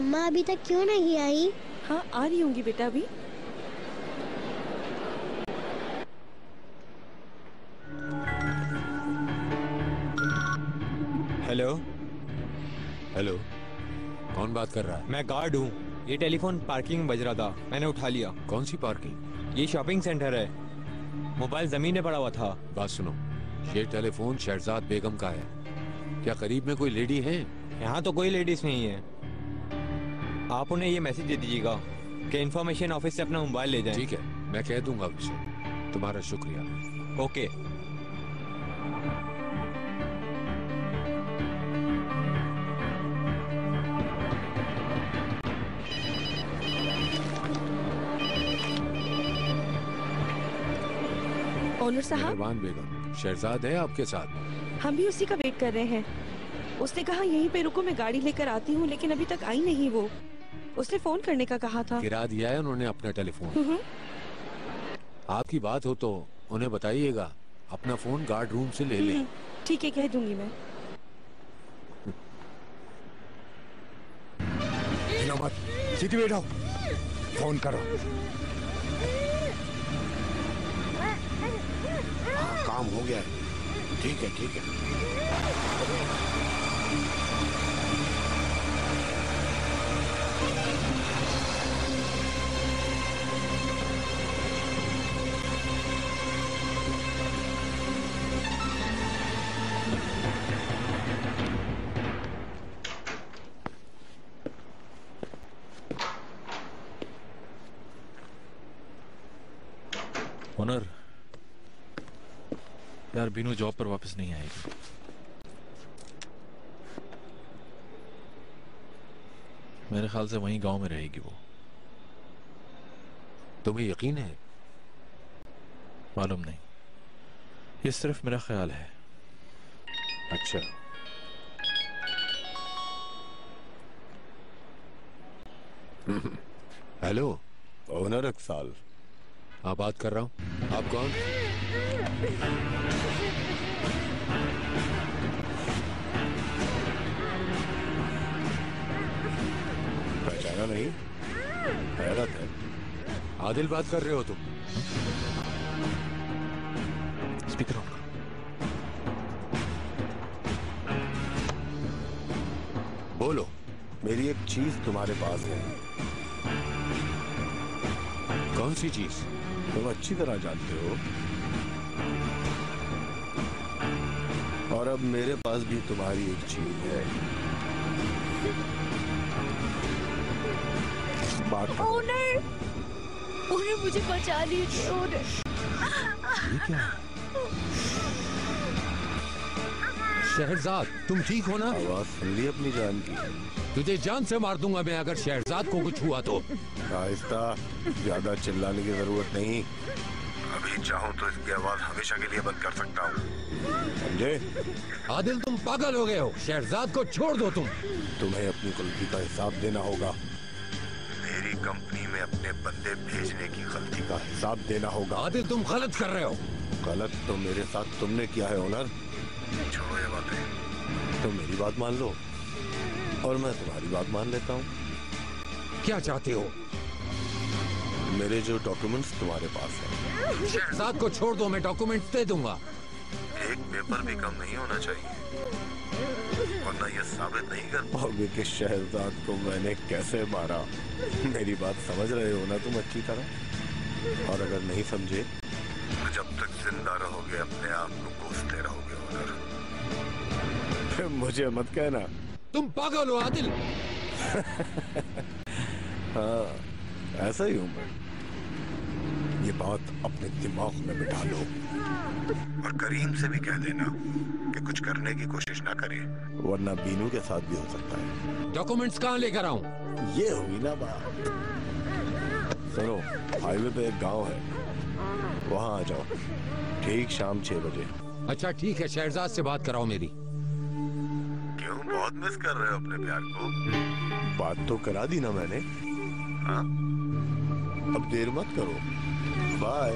अम्मा अभी तक क्यों नहीं आई? हाँ, आ रही होंगी बेटा अभी। हेलो। हेलो, कौन बात कर रहा है? मैं गार्ड हूँ। ये टेलीफोन पार्किंग में बज रहा था, मैंने उठा लिया। कौन सी पार्किंग? ये शॉपिंग सेंटर है। मोबाइल जमीन में पड़ा हुआ था। बात सुनो, ये टेलीफोन शहजाद बेगम का है। क्या करीब में कोई लेडी है? यहाँ तो कोई लेडीज नहीं है। आप उन्हें ये मैसेज दे दीजिएगा कि इंफॉर्मेशन ऑफिस से अपना मोबाइल ले जाएं। ठीक है, मैं कह दूंगा उसे। तुम्हारा शुक्रिया। ओके। ओनर साहब, मेहरबान बेगम, शहजाद है आपके साथ? हम भी उसी का वेट कर रहे हैं। उसने कहा यहीं पे रुको, मैं गाड़ी लेकर आती हूँ, लेकिन अभी तक आई नहीं वो। उसने फोन करने का कहा था। गिरा दिया है उन्होंने अपना टेलीफोन। आपकी बात हो तो उन्हें बताइएगा अपना फोन गार्ड रूम से ले लें। ठीक है, कह दूंगी मैं। मत, सीधी बैठो, फोन करो। हाँ, काम हो गया है। ठीक है, ठीक है। ओनर, यार बीनू जॉब पर वापस नहीं आएगी। मेरे ख्याल से वहीं गांव में रहेगी वो। तुम्हें यकीन है? मालूम नहीं, ये सिर्फ मेरा ख्याल है। अच्छा। हेलो, ओनर अक्साल। हाँ, बात कर रहा हूँ। आप कौन? पहचाना नहीं? हैरत है। आदिल बात कर रहे हो तुम? स्पीकर ऑन करो। बोलो। मेरी एक चीज तुम्हारे पास है। कौन सी चीज? तुम अच्छी तरह जानते हो। और अब मेरे पास भी तुम्हारी एक चीज है। बात करो। ओनर, ओनर मुझे बचा लीजिए ओनर। ये क्या है? शहजाद, तुम ठीक हो ना? आवाज सुन ली अपनी जान की? तुझे जान से मार दूंगा मैं अगर शहजाद को कुछ हुआ तो। आहिस्ता, ज्यादा चिल्लाने की जरूरत नहीं। अभी चाहूं तो इसकी आवाज हमेशा के लिए बंद कर सकता हूँ, समझे? आदिल, तुम पागल हो गए हो। शहजाद को छोड़ दो तुम। तुम्हें अपनी गलती का हिसाब देना होगा। मेरी कंपनी में अपने बंदे भेजने की गलती का हिसाब देना होगा। आदिल, तुम गलत कर रहे हो। गलत तो मेरे साथ तुमने किया है ओनर। छोड़ो ये बातें, तुम मेरी बात मान लो और मैं तुम्हारी बात मान लेता हूँ। क्या चाहते हो? मेरे जो डॉक्यूमेंट्स तुम्हारे पास हैं। शहजाद को छोड़ दो, मैं डॉक्यूमेंट्स दे दूंगा। एक पेपर भी कम नहीं होना चाहिए, वरना ये साबित नहीं कर पाओगे कि शहजाद को मैंने कैसे मारा। मेरी बात समझ रहे हो ना तुम अच्छी तरह? और अगर नहीं समझे तो जब तक जिंदा रहोगे अपने आप को कोसते रहोगे ओनर। फिर मुझे मत कहना तुम पागल हो आदिल। हाँ, ऐसा ही हूं मैं। ये बात अपने दिमाग में बिठा लो और करीम से भी कह देना कि कुछ करने की कोशिश ना करे, वरना बीनू के साथ भी हो सकता है। डॉक्यूमेंट्स कहाँ लेकर आऊं? ये हुई ना बात। सुनो, हाईवे पे एक गांव है, वहां आ जाओ ठीक शाम 6 बजे। अच्छा ठीक है, शहजाद से बात कराओ मेरी। क्यों, बहुत मिस कर रहे हो अपने प्यार को? बात तो करा दी ना मैंने। हाँ, अब देर मत करो। बाय।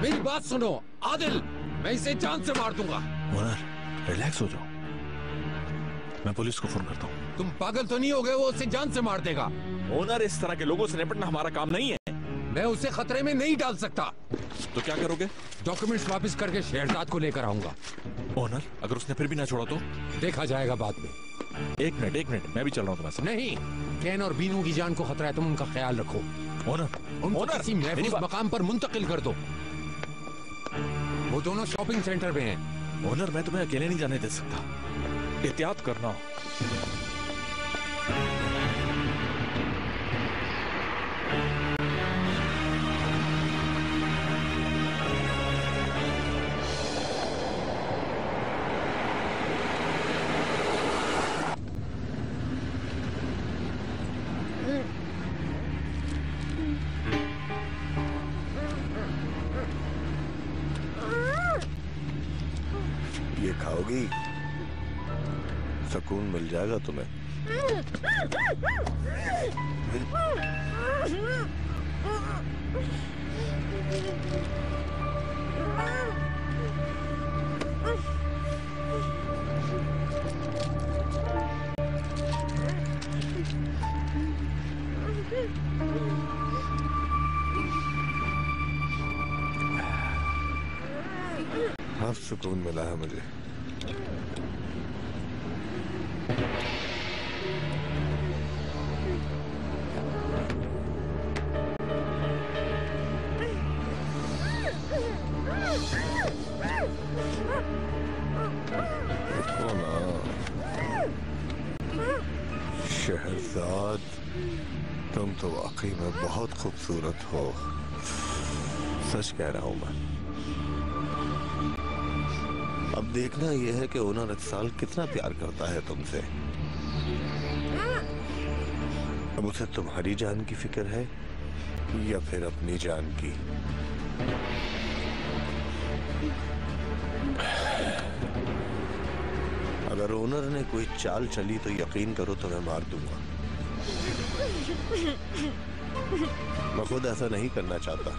मेरी बात सुनो आदिल, मैं इसे जान से मार दूंगा। ओनर, रिलैक्स हो जाओ। मैं पुलिस को फोन करता हूँ। तुम पागल तो नहीं हो गए? वो उसे जान से मार देगा। ओनर, इस तरह के लोगों से निपटना हमारा काम नहीं है। मैं उसे खतरे में नहीं डाल सकता। तो क्या करोगे? डॉक्यूमेंट्स वापस करके शहजाद को लेकर आऊंगा। ओनर, अगर उसने फिर भी ना छोड़ा तो? देखा जाएगा बाद में। एक मिनट, मैं भी चल रहा हूँ तुम्हारे साथ। नहीं, कैन और बीनू की जान को खतरा है, तुम उनका ख्याल रखो। ओनर, उनको किसी महफूज मकाम पर मुंतकिल कर दो। वो दोनों शॉपिंग सेंटर में हैं। ओनर, मैं तुम्हें अकेले नहीं जाने दे सकता। एहतियात करना। ये खाओगी, सुकून मिल जाएगा तुम्हें। हाँ, सुकून मिला है मुझे। शहजाद, तुम तो वाकई में बहुत खूबसूरत हो। सच कह रहा हूं मैं। अब देखना यह है कि ओनर इत्साल कितना प्यार करता है तुमसे। अब उसे तुम्हारी जान की फिक्र है या फिर अपनी जान की? अगर ओनर ने कोई चाल चली तो यकीन करो तो मैं मार दूंगा। मैं खुद ऐसा नहीं करना चाहता।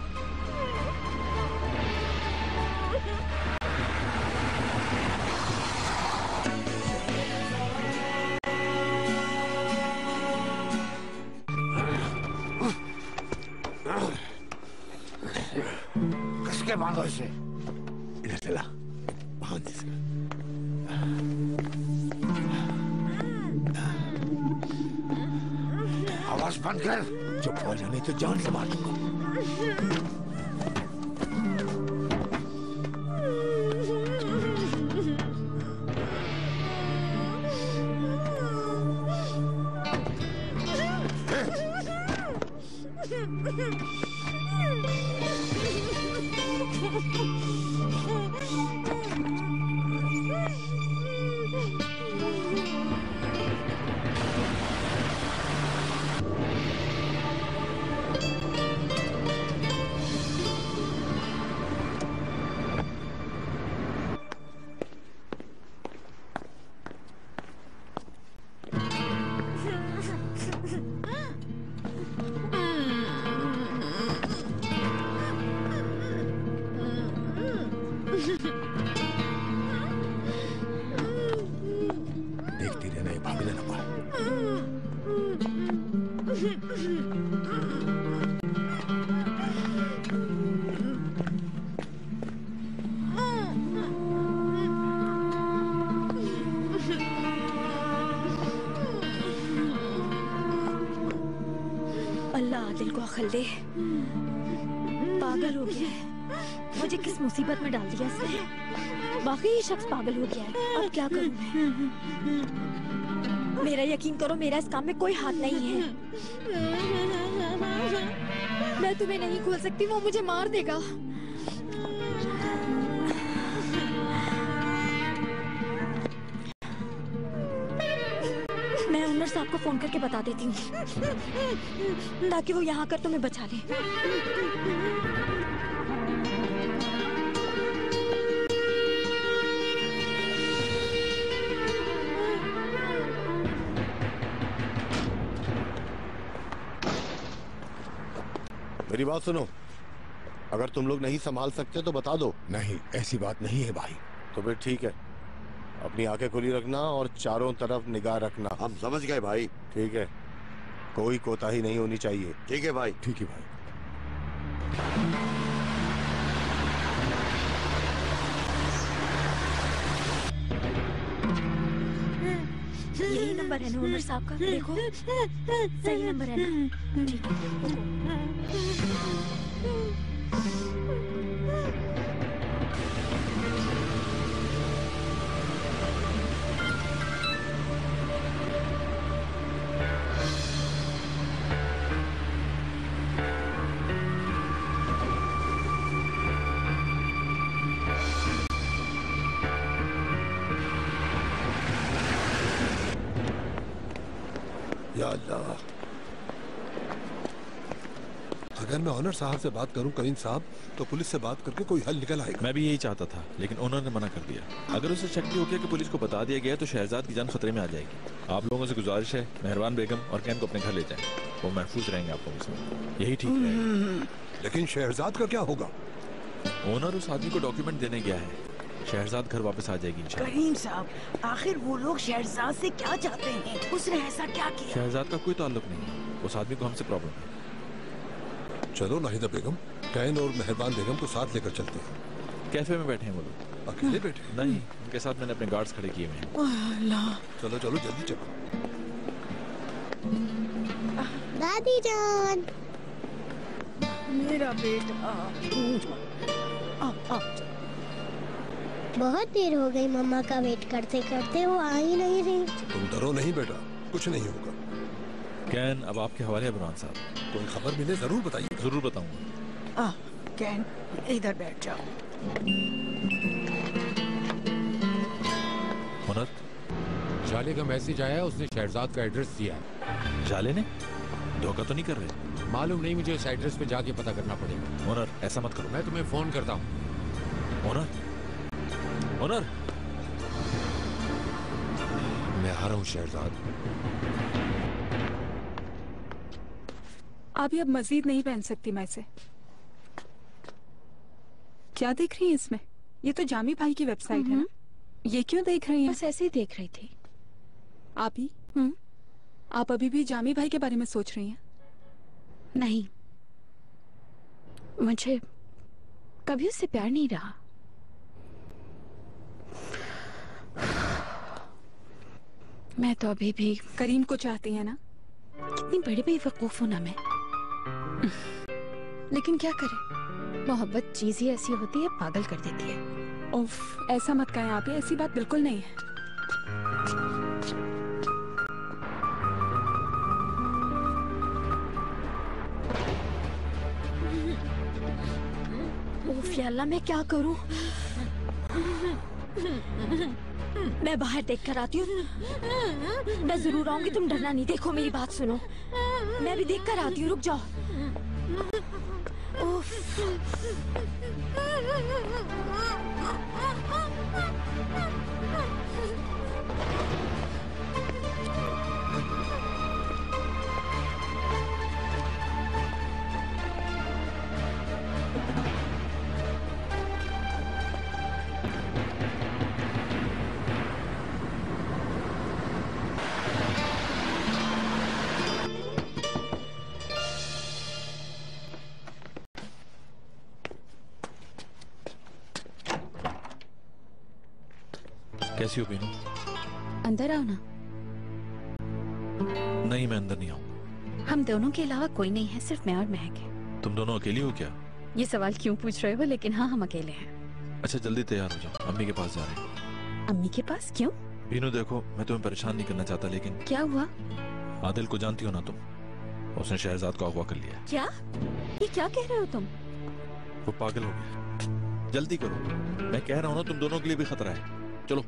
किसके बांधो इसे? इधर चला, बांध इसे। आवाज बंद कर। चुप हो जाने तो जान से मार दूंगा। देखती रहना, ये भागने ना पाए। अल्लाह दिल को अकल दे। पागल हो गया है। मुझे किस मुसीबत में डाल दिया इसने। वाकई ये शख्स पागल हो गया है। अब क्या करूं मैं? मेरा यकीन करो, मेरा इस काम में कोई हाथ नहीं है। मैं तुम्हें नहीं खोल सकती, वो मुझे मार देगा। मैं ओनर साहब को फोन करके बता देती हूँ ताकि वो यहाँ कर तुम्हें बचा ले। मेरी बात सुनो, अगर तुम लोग नहीं संभाल सकते तो बता दो। नहीं, ऐसी बात नहीं है भाई। तो फिर ठीक है, अपनी आंखें खुली रखना और चारों तरफ निगाह रखना। हम समझ गए भाई। ठीक है, कोई कोताही नहीं होनी चाहिए। ठीक है भाई। ठीक है भाई। यही नंबर है ना ओनर साहब का? देखो सही नंबर है ना? ठीक है। या अल्लाह, अगर मैं ऑनर साहब से बात करूं करीम साहब, तो पुलिस से बात करके कोई हल निकल आएगा। मैं भी यही चाहता था, लेकिन ओनर ने मना कर दिया। अगर उसे शक भी हो गया कि पुलिस को बता दिया गया तो शहजाद की जान खतरे में आ जाएगी। आप लोगों से गुजारिश है, मेहरबान बेगम और कैन को अपने घर ले जाएं। वो महफूज रहेंगे आप लोगों से, यही ठीक है। लेकिन शहजाद का क्या होगा? ओनर उस आदमी को डॉक्यूमेंट देने गया है, शहजाद घर वापस आ जाएगी इंशाल्लाह। करीम साहब, आखिर वो लोग शहजाद से क्या चाहते हैं? उसने ऐसा क्या किया? शहजाद का कोई ताल्लुक नहीं, उस आदमी को हमसे प्रॉब्लम है। चलो नाहिदा बेगम, कैन और मेहरबान बेगम को साथ लेकर चलते हैं। कैफे में बैठे हैं वो लोग। अकेले बैठे? नहीं, उनके साथ मैंने अपने गार्ड्स खड़े किए हुए हैं। चलो चलो जल्दी चलो। दादी जान, मेरा बेटा। बहुत देर हो गई मम्मा का वेट करते करते, वो आ ही नहीं रही। तुम डरो नहीं बेटा, कुछ नहीं होगा। कैन अब आपके हवाले है बुरहान साहब। कोई खबर मिले जरूर बताइए। जरूर बताऊंगा। कैन, इधर बैठ जाओ। ओनर, जाले का मैसेज आया, उसने शहजाद का एड्रेस दिया है। जाले ने? धोखा तो नहीं कर रहे? मालूम नहीं, मुझे इस एड्रेस पे जाके पता करना पड़ेगा। ओनर ऐसा मत करो। मैं तुम्हें फोन करता हूँ। ओनर, ओनर, मैं आ रहा हूँ शहजाद। अभी अब मजीद नहीं पहन सकती मैं इसे। क्या देख रही है इसमें? ये तो जामी भाई की वेबसाइट है ना? ये क्यों देख रही हैं? बस ऐसे ही देख रही थी। आप ही? आप अभी भी जामी भाई के बारे में सोच रही हैं? नहीं, मुझे कभी उससे प्यार नहीं रहा। मैं तो अभी भी करीम को चाहती है ना? कितनी बड़ी बेवकूफ हूं ना मैं। लेकिन क्या करें, मोहब्बत चीज ही ऐसी होती है, पागल कर देती है। उफ, ऐसा मत कहें आप, ऐसी बात बिल्कुल नहीं है। उफ या अल्लाह, मैं क्या करूं? मैं बाहर देख कर आती हूँ। मैं जरूर आऊंगी, तुम डरना नहीं। देखो मेरी बात सुनो, मैं भी देख कर आती हूँ, रुक जाओ। उफ। कैसी हो बीनू? अंदर आओ ना। नहीं, मैं अंदर नहीं आऊंगा। हम दोनों के अलावा कोई नहीं है, सिर्फ मैं और महक है। तुम दोनों अकेली हो क्या? ये सवाल क्यों पूछ रहे हो? लेकिन हाँ, हम अकेले हैं। अच्छा जल्दी तैयार हो जाओ, अम्मी के पास जा रहे हैं। अम्मी के पास? क्यों? बीनू देखो, मैं तुम्हें परेशान नहीं करना चाहता, लेकिन क्या हुआ? आदिल को जानती हो ना तुम? उसने शहजाद को अगवा कर लिया। क्या? ये क्या कह रहे हो तुम? वो पागल हो गया। जल्दी करो, मैं कह रहा हूँ ना, तुम दोनों के लिए भी खतरा है। चलो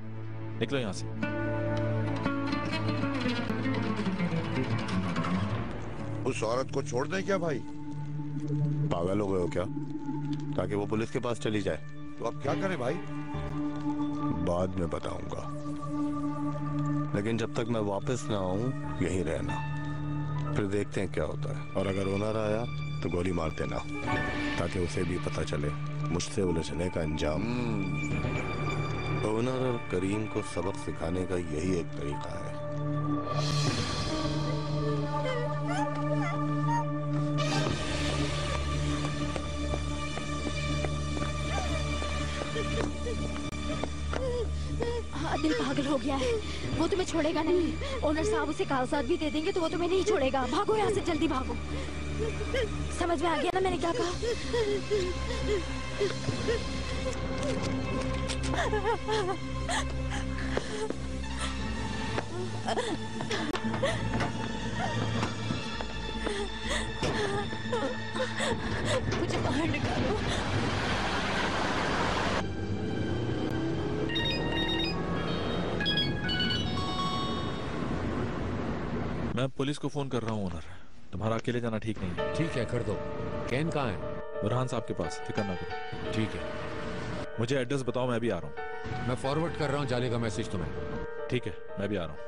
निकलो यहाँ से। उस औरत को छोड़ दें क्या भाई? पागल हो गए हो क्या? ताकि वो पुलिस के पास चली जाए। तो अब क्या करें भाई? बाद में बताऊंगा, लेकिन जब तक मैं वापस ना आऊं यहीं रहना, फिर देखते हैं क्या होता है। और अगर ओनर आया तो गोली मार देना, ताकि उसे भी पता चले मुझसे उलझने का अंजाम। ओनर और करीम को सबक सिखाने का यही एक तरीका है। दिल पागल हो गया है, वो तुम्हें छोड़ेगा नहीं। ओनर साहब उसे कागजात भी दे देंगे तो वो तुम्हें नहीं छोड़ेगा। भागो यहाँ से, जल्दी भागो। समझ में आ गया ना मैंने क्या कहा? मुझे बाहर निकालो। मैं पुलिस को फोन कर रहा हूँ ओनर। तुम्हारा अकेले जाना ठीक नहीं है। ठीक है, कर दो। कैन कहाँ है? बुरहान साहब के पास, फिक्र ना करो। ठीक है, मुझे एड्रेस बताओ, मैं भी आ रहा हूँ। मैं फॉरवर्ड कर रहा हूँ जाने का मैसेज तुम्हें। ठीक है, मैं भी आ रहा हूँ।